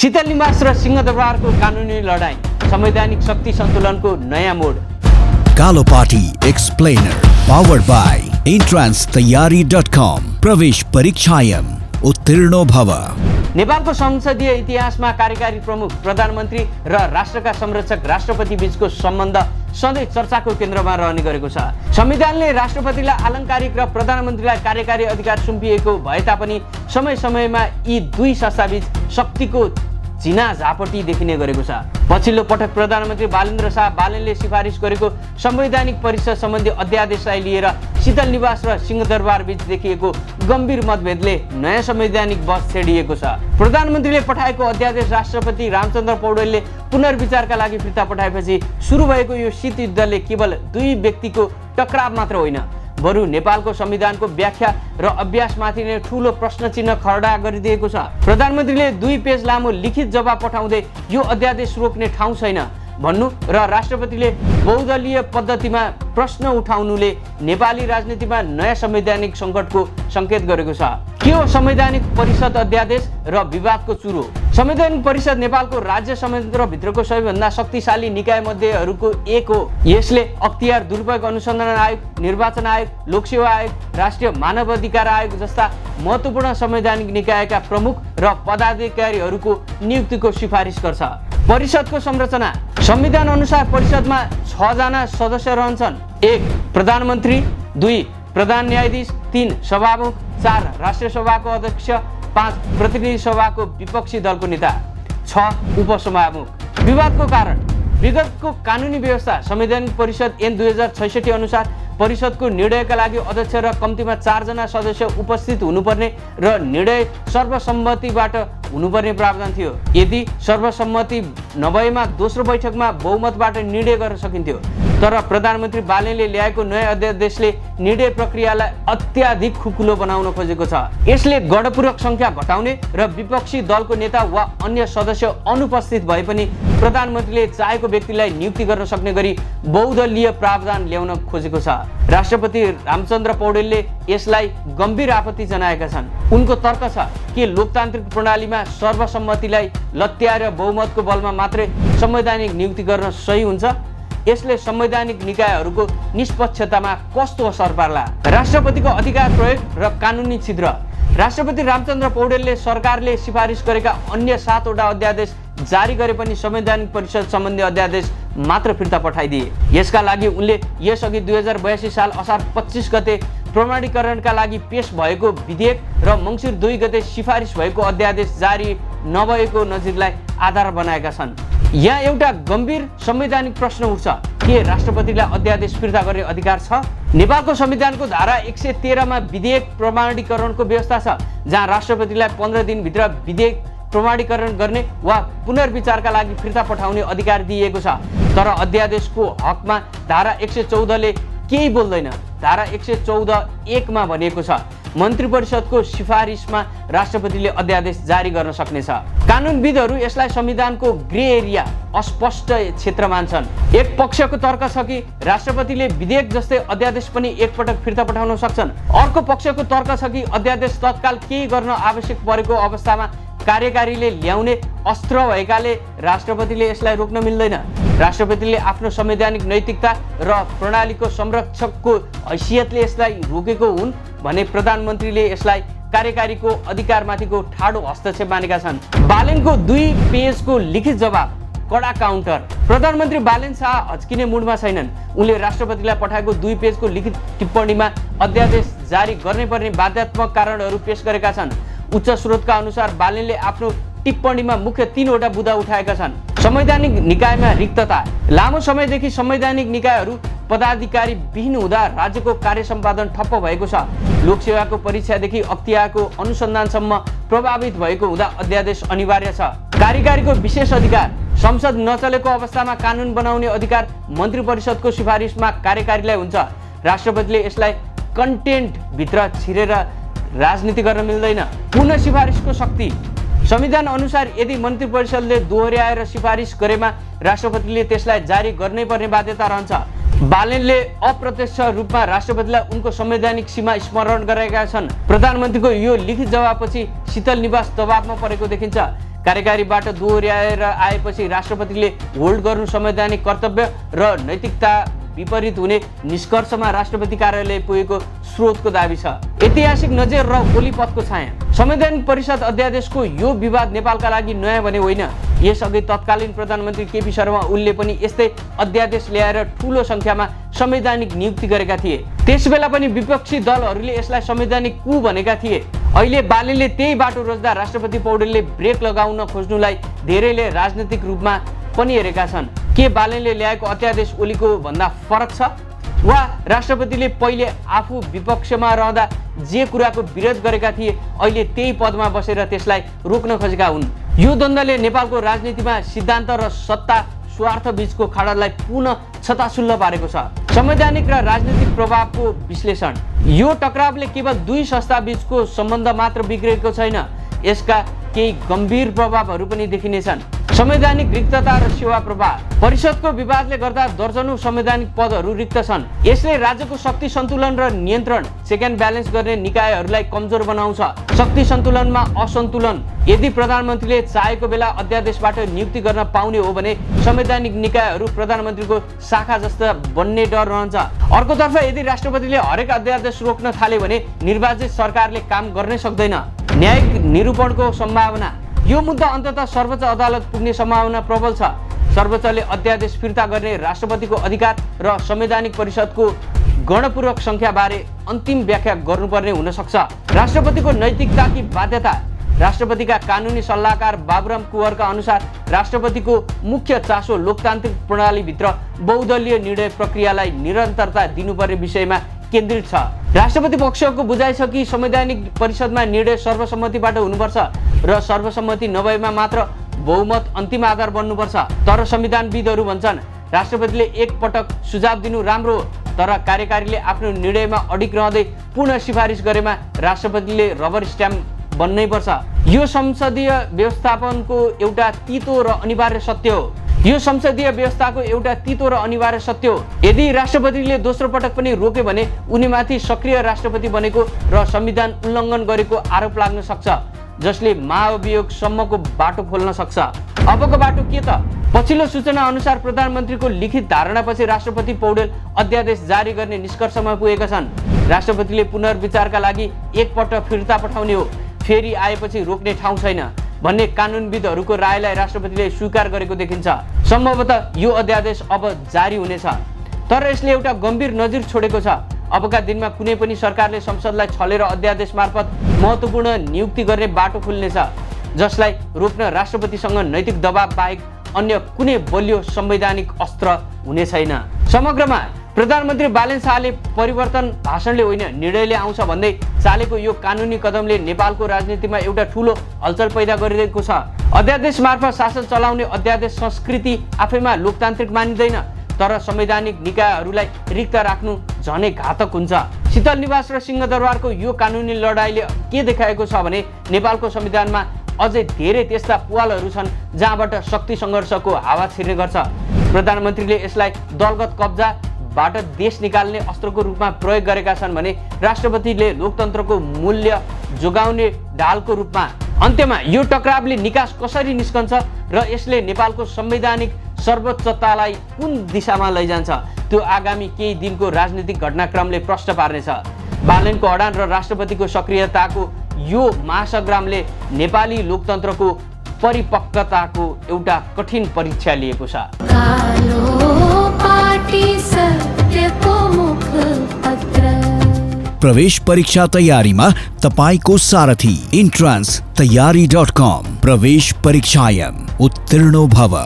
शीतल निवास र सिंहदरबारको कानुनी लडाईँ, संवैधानिक शक्ति सन्तुलनको नयाँ मोड। कालो party explainer powered by entrancetayari.com। प्रवेश परीक्षायम उत्तीर्ण भव। नेपालको संसदीय इतिहासमा कार्यकारी प्रमुख, प्रधानमन्त्री र राष्ट्रका संरक्षक राष्ट्रपति बीचको सम्बन्ध सधैँ चर्चाको केन्द्रमा रहने गरेको छ। संविधानले राष्ट्रपतिलाई आलङ्कारिक र प्रधानमन्त्रीलाई कार्यकारी अधिकार सुम्पिएको भए तापनि समय समयमा यी दुई संस्थाबीच शक्तिको झिना झापटी देखिने गरेको छ। पछिल्लो पटक प्रधानमन्त्री बालेन्द्र शाह बालेनले सिफारिस गरेको संवैधानिक परिषद सम्बन्धी अध्यादेशलाई लिएर शीतल निवास र सिंहदरबार बीच देखिएको गम्भीर मतभेदले नयाँ संवैधानिक बहस छेडिएको छ। प्रधानमन्त्रीले पठाएको अध्यादेश राष्ट्रपति रामचन्द्र पौडेलले पुनर्विचारका लागि फिर्ता पठाएपछि सुरु भएको यो शीत युद्धले केवल दुई व्यक्तिको टक्राव मात्र होइन, बरु नेपालको संविधानको व्याख्या र अभ्यासमाथि नै ठूलो प्रश्न चिन्ह खडा गरिदिएको छ। प्रधानमन्त्रीले 2 पेज लामो लिखित जवाब पठाउँदै यो अध्यादेश रोक्ने ठाउँ छैन भन्नु र राष्ट्रपतिले बहुदलीय पद्धतिमा प्रश्न उठाउनुले नेपाली राजनीतिमा नयाँ संवैधानिक सङ्कटको सङ्केत गरेको छ। के हो संवैधानिक परिषद अध्यादेश र विवादको चुरो? संवैधानिक परिषद नेपालको राज्य संयन्त्रभित्रको सबैभन्दा शक्तिशाली निकाय मध्येहरूको एक हो। यसले अख्तियार दुरुपयोग अनुसन्धान आयोग, निर्वाचन आयोग, लोकसेवा आयोग, राष्ट्रिय मानव अधिकार आयोग जस्ता महत्त्वपूर्ण संवैधानिक निकायका प्रमुख र पदाधिकारीहरूको नियुक्तिको सिफारिस गर्छ। परिषदको संरचना: संविधान अनुसार परिषदमा 6 जना सदस्य रहन्छन्। 1 प्रधानमन्त्री, 2 प्रधान न्यायाधीश, 3 सभामुख, 4 राष्ट्रिय सभाको अध्यक्ष, 5 प्रतिनिधि सभाको विपक्षी दलको नेता, 6 उपसभामुख। विवादको कारण: विगतको कानुनी व्यवस्था संवैधानिक परिषद ऐन 2066 अनुसार परिषदको निर्णयका लागि अध्यक्ष र कम्तीमा 4 जना सदस्य उपस्थित हुनुपर्ने र निर्णय सर्वसम्मतिबाट हुनुपर्ने प्रावधान थियो। यदि सर्वसम्मति नभएमा दोस्रो बैठकमा बहुमतबाट निर्णय गर्न सकिन्थ्यो। तर प्रधानमन्त्री बालेनले ल्याएको नयाँ अध्यादेशले निर्णय प्रक्रियालाई अत्याधिक खुकुलो बनाउन खोजेको छ। यसले गणपूरक सङ्ख्या घटाउने र विपक्षी दलको नेता वा अन्य सदस्य अनुपस्थित भए पनि प्रधानमन्त्रीले चाहेको व्यक्तिलाई नियुक्ति गर्न सक्ने गरी बहुदलीय प्रावधान ल्याउन खोजेको छ। राष्ट्रपति रामचन्द्र पौडेलले यसलाई गम्भीर आपत्ति जनाएका छन्। उनको तर्क छ कि लोकतान्त्रिक प्रणालीमा सर्वसम्मतिलाई लत्याएर बहुमतको बलमा मात्रै संवैधानिक नियुक्ति गर्न सही हुन्छ। यसले संवैधानिक निकायहरूको निष्पक्षतामा कस्तो असर पार्ला? राष्ट्रपतिको अधिकार प्रयोग र कानुनी छिद्र: राष्ट्रपति रामचन्द्र पौडेलले सरकारले सिफारिस गरेका अन्य 7 वटा अध्यादेश जारी गरे पनि संवैधानिक परिषद सम्बन्धी अध्यादेश मात्र फिर्ता पठाइदिए। यसका लागि उनले यसअघि 2082 साल असार 25 गते प्रमाणीकरणका लागि पेश भएको विधेयक र मङ्सिर 2 गते सिफारिस भएको अध्यादेश जारी नभएको नजिरलाई आधार बनाएका छन्। यहाँ एउटा गम्भीर संवैधानिक प्रश्न उठ्छ: के राष्ट्रपतिलाई अध्यादेश फिर्ता गर्ने अधिकार छ? नेपालको संविधानको धारा 113 मा विधेयक प्रमाणीकरणको व्यवस्था छ, जहाँ राष्ट्रपतिलाई 15 दिनभित्र विधेयक प्रमाणीकरण गर्ने वा पुनर्विचारका लागि फिर्ता पठाउने अधिकार दिइएको छ। तर अध्यादेशको हकमा धारा 114 ले केही बोल्दैन। धारा 114(1) मा भनिएको छ, मन्त्री परिषदको सिफारिसमा राष्ट्रपतिले अध्यादेश जारी गर्न सक्नेछ। कानुनविदहरू यसलाई संविधानको ग्रे एरिया, अस्पष्ट क्षेत्र मान्छन्। एक पक्षको तर्क छ कि राष्ट्रपतिले विधेयक जस्तै अध्यादेश पनि एकपटक फिर्ता पठाउन सक्छन्। अर्को पक्षको तर्क छ कि अध्यादेश तत्काल केही गर्न आवश्यक परेको अवस्थामा कार्यकारीले ल्याउने अस्त्र भएकाले राष्ट्रपतिले यसलाई रोक्न मिल्दैन। राष्ट्रपतिले आफ्नो संवैधानिक नैतिकता र प्रणालीको संरक्षकको हैसियतले यसलाई रोकेको हुन् भने प्रधानमन्त्रीले यसलाई कार्यकारीको अधिकारमाथिको ठाडो हस्तक्षेप मानेका छन्। बालेनको 2 पेजको लिखित जवाब कडा काउन्टर: प्रधानमन्त्री बालेन शाह हच्किने मुडमा छैनन्। उनले राष्ट्रपतिलाई पठाएको 2 पेजको लिखित टिप्पणीमा अध्यादेश जारी गर्नुपर्ने बाध्यात्मक कारणहरू पेश गरेका छन्। उच्च स्रोतका अनुसार बालेनले आफ्नो टिप्पणीमा मुख्य 3 वटा बुँदा उठाएका छन्। संवैधानिक निकायमा रिक्तता: लामो समयदेखि संवैधानिक निकायहरू पदाधिकारी विहीन हुँदा राज्यको कार्य सम्पादन ठप्प भएको छ। लोकसेवाको परीक्षादेखि अख्तियारको अनुसन्धानसम्म प्रभावित भएको हुँदा अध्यादेश अनिवार्य छ। कार्यकारीको विशेष अधिकार: संसद नचलेको अवस्थामा कानुन बनाउने अधिकार मन्त्री परिषदको सिफारिसमा कार्यकारीलाई हुन्छ। राष्ट्रपतिले यसलाई कन्टेन्ट भित्र छिरेर राजनीति गर्न मिल्दैन। पुनः सिफारिसको शक्ति: संविधान अनुसार यदि मन्त्री परिषदले दोहोर्याएर सिफारिस गरेमा राष्ट्रपतिले त्यसलाई जारी गर्नै पर्ने बाध्यता रहन्छ। बालेनले अप्रत्यक्ष रूपमा राष्ट्रपतिलाई उनको संवैधानिक सीमा स्मरण गराएका छन्। प्रधानमन्त्रीको यो लिखित जवाबपछि शीतल निवास दबावमा परेको देखिन्छ। कार्यकारीबाट दोहोर्याएर आएपछि राष्ट्रपतिले होल्ड गर्नु संवैधानिक कर्तव्य र नैतिकता विपरीत हुने निष्कर्षमा राष्ट्रपति कार्यालय पुगेको स्रोतको दाबी छ। ऐतिहासिक नजिर र ओलीपथको छाया। संवैधानिक परिषद अध्यादेशको यो विवाद नेपालका लागि नयाँ भने होइन। यसअघि तत्कालीन प्रधानमन्त्री केपी शर्मा ओलीले पनि यस्तै अध्यादेश ल्याएर ठूलो संख्यामा संवैधानिक नियुक्ति गरेका थिए। त्यसबेला पनि विपक्षी दलहरूले यसलाई संवैधानिक कु भनेका थिए। अहिले बालेनले त्यही बाटो रोज्दा राष्ट्रपति पौडेलले ब्रेक लगाउन खोज्नुलाई धेरैले राजनीतिक रूपमा पनि हेरेका छन्। के बालेनले ल्याएको अध्यादेश ओलीको भन्दा फरक छ वा राष्ट्रपतिले पहिले आफू विपक्षमा रहँदा जे कुराको विरोध गरेका थिए अहिले त्यही पदमा बसेर त्यसलाई रोक्न खोजेका हुन्? यो द्वन्द्वले नेपालको राजनीतिमा सिद्धान्त र सत्ता स्वार्थ बीचको खाडललाई पुनः छताछुल्ल पारेको छ। संवैधानिक र राजनीतिक प्रभावको विश्लेषण। यो टकरावले केवल दुई संस्था बीचको सम्बन्ध मात्र बिग्रेको छैन, यसका केही गम्भीर प्रभावहरू पनि देखिनेछन्। संवैधानिक रिक्तता र सेवा प्रवाह। परिषदको विवादले गर्दा दर्जनौं संवैधानिक पदहरू रिक्त छन्। यसले राज्यको शक्ति सन्तुलन र नियन्त्रण चेक एन्ड ब्यालेन्स गर्ने निकायहरूलाई कमजोर बनाउँछ। शक्ति सन्तुलनमा असन्तुलन। यदि प्रधानमन्त्रीले चाहेको बेला अध्यादेशबाट नियुक्ति गर्न पाउने हो भने संवैधानिक निकायहरू प्रधानमन्त्रीको शाखा जस्ता बन्ने डर रहन्छ। अर्कोतर्फ यदि राष्ट्रपतिले हरेक अध्यादेश रोक्न थाले भने निर्वाचित सरकारले काम गर्नै सक्दैन। न्यायिक निरूपणको सम्भावना। यो मुद्दा अन्ततः सर्वोच्च अदालत पुग्ने सम्भावना प्रबल छ। सर्वोच्चले अध्यादेश फिर्ता गर्ने राष्ट्रपतिको अधिकार र संवैधानिक परिषदको गणपूर्वक संख्याबारे अन्तिम व्याख्या गर्नुपर्ने हुन सक्छ। राष्ट्रपतिको नैतिकता कि बाध्यता। राष्ट्रपतिका कानुनी सल्लाहकार बाबुराम कुँवरका अनुसार राष्ट्रपतिको मुख्य चासो लोकतान्त्रिक प्रणालीभित्र बहुदलीय निर्णय प्रक्रियालाई निरन्तरता दिनुपर्ने विषयमा केन्द्रित छ। राष्ट्रपति पक्षको बुझाइ छ कि संवैधानिक परिषदमा निर्णय सर्वसम्मतिबाट हुनुपर्छ र सर्वसम्मति नभएमा मात्र बहुमत अन्तिम आधार बन्नुपर्छ। तर संविधानविदहरू भन्छन् राष्ट्रपतिले एक पटक सुझाव दिनु राम्रो हो, तर कार्यकारीले आफ्नो निर्णयमा अडिग रहँदै पुनः सिफारिस गरेमा राष्ट्रपतिले रबर स्ट्याम्प बन्नै पर्छ। यो संसदीय व्यवस्थापनको एउटा तितो र अनिवार्य सत्य हो। यो संसदीय व्यवस्थाको एउटा तितो र अनिवार्य सत्य हो। यदि राष्ट्रपतिले दोस्रो पटक पनि रोके भने उनीमाथि सक्रिय राष्ट्रपति बनेको र संविधान उल्लङ्घन गरेको आरोप लाग्न सक्छ, जसले महाअभियोगसम्मको बाटो खोल्न सक्छ। अबको बाटो के त? पछिल्लो सूचना अनुसार प्रधानमन्त्रीको लिखित धारणापछि राष्ट्रपति पौडेल अध्यादेश जारी गर्ने निष्कर्षमा पुगेका छन्। राष्ट्रपतिले पुनर्विचारका लागि एकपटक फिर्ता पठाउने हो, फेरि आएपछि रोक्ने ठाउँ छैन भन्ने कानुनविदहरूको रायलाई राष्ट्रपतिले स्वीकार गरेको देखिन्छ। सम्भवतः यो अध्यादेश अब जारी हुनेछ, तर यसले एउटा गम्भीर नजिर छोडेको छ। अबका दिनमा कुनै पनि सरकारले संसदलाई छलेर अध्यादेश मार्फत महत्त्वपूर्ण नियुक्ति गर्ने बाटो खुल्नेछ, जसलाई रोक्न राष्ट्रपतिसँग नैतिक दबाव बाहेक अन्य कुनै बलियो संवैधानिक अस्त्र हुने छैन। समग्रमा प्रधानमन्त्री बालेन शाहले परिवर्तन भाषणले होइन निर्णयले आउँछ भन्दै चालेको यो कानुनी कदमले नेपालको राजनीतिमा एउटा ठूलो हलचल पैदा गरिरहेको छ। अध्यादेश मार्फत शासन चलाउने अध्यादेश संस्कृति आफैमा लोकतान्त्रिक मानिँदैन, तर संवैधानिक निकायहरूलाई रिक्त राख्नु झनै घातक हुन्छ। शीतल निवास र सिंहदरबारको यो कानुनी लडाईँले के देखाएको छ भने नेपालको संविधानमा अझै धेरै त्यस्ता पुवालहरू छन् जहाँबाट शक्ति सङ्घर्षको हावा छिर्ने गर्छ। प्रधानमन्त्रीले यसलाई दलगत कब्जाबाट देश निकाल्ने अस्त्रको रूपमा प्रयोग गरेका छन् भने राष्ट्रपतिले लोकतन्त्रको मूल्य जोगाउने ढालको रूपमा। अन्त्यमा यो टकरावले निकास कसरी निस्कन्छ र यसले नेपालको संवैधानिक सर्वोच्चतालाई कुन दिशामा लैजान्छ त्यो आगामी केही दिनको राजनीतिक घटनाक्रमले प्रश्न पार्नेछ। बालेनको अडान र राष्ट्रपतिको सक्रियताको यो महासंग्रामले नेपाली लोकतन्त्रको परिपक्वताको एउटा कठिन परीक्षा लिएको छ। प्रवेश परीक्षा तयारीमा तपाईको सारथी इन्ट्रान्स तयारी.com। प्रवेश परीक्षायम उत्तीर्ण भव।